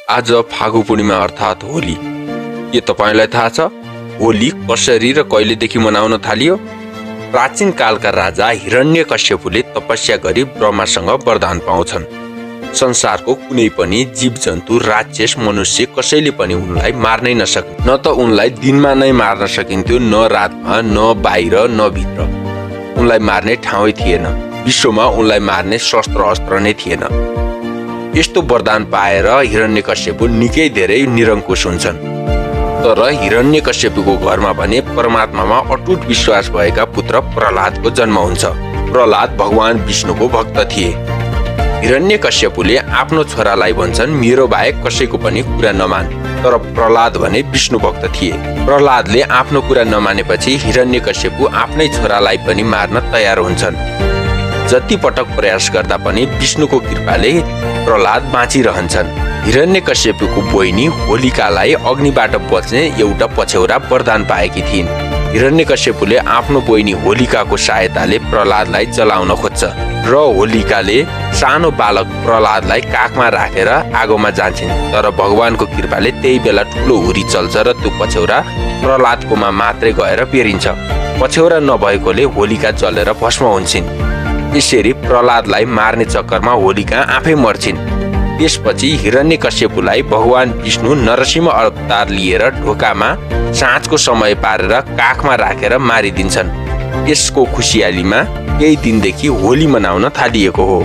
आज फागु पूर्णिमा अर्थात् होली। के तपाईलाई थाहा छ होली कसरी र कहिलेदेखि मनाउन थालियो? प्राचीन कालका राजा हिरण्यकश्यपुले तपस्या गरी ब्रह्मासँग वरदान पाउँछन्। संसारको कुनै पनि जीवजन्तु, राक्षस, मनुष्य कसैले पनि उनलाई मार्नै नसक्ने। न त उनलाई दिनमा नै मार्न सकिन्थ्यो, न रातमा, न बाहिर, न भित्र। उनलाई मार्ने ठाउँै थिएन। विश्वमा उनलाई मार्ने शस्त्र अस्त्र नै थिएन। यस्तो वरदान पाएर हिरण्यकश्यपु निकै धेरै निरङ्कुश हुन्छन्। तर हिरण्यकश्यपुको घरमा भने परमात्मामा अटुट विश्वास भएका पुत्र प्रहलादको जन्म हुन्छ। प्रहलाद भगवान विष्णुको भक्त थिए। हिरण्यकश्यपुले आफ्नो छोरालाई भन्छन्, मेरो बाहेक कसैको पनि कुरा नमान। तर प्रहलाद भने विष्णु भक्त थिए। प्रहलादले आफ्नो कुरा नमानेपछि हिरण्यकश्यपु आफ्नै छोरालाई पनि मार्न तयार हुन्छन्। जति पटक प्रयास गर्दा पनि विष्णुको कृपाले प्रहलाद बाँचिरहन्छन्। हिरण्यकश्यपुको बहिनी होलिकालाई अग्निबाट बच्ने एउटा पछ्यौरा वरदान पाएकी थिइन्। हिरण्यकश्यपुले आफ्नो बहिनी होलिकाको सहायताले प्रहलादलाई जलाउन खोज्छ र होलिकाले सानो बालक प्रहलादलाई काखमा राखेर आगोमा जान्छन्। तर भगवानको कृपाले त्यही बेला ठुलो हुरी चल्छ र त्यो पछ्यौरा प्रहलादकोमा मात्रै गएर पेरिन्छ। पछ्यौरा नभएकोले होलिका जलेर भस्म हुन्छन्। यसरी प्रहलादलाई मार्ने चक्करमा होलिका आफै मर्छिन्। त्यसपछि हिरण्यकश्यपुलाई भगवान विष्णु नरसिंह अवतार लिएर ढोकामा साँझको समय पारेर काखमा राखेर मारिदिन्छन्। यसको खुसियालीमा केही दिनदेखि होली मनाउन थालिएको हो।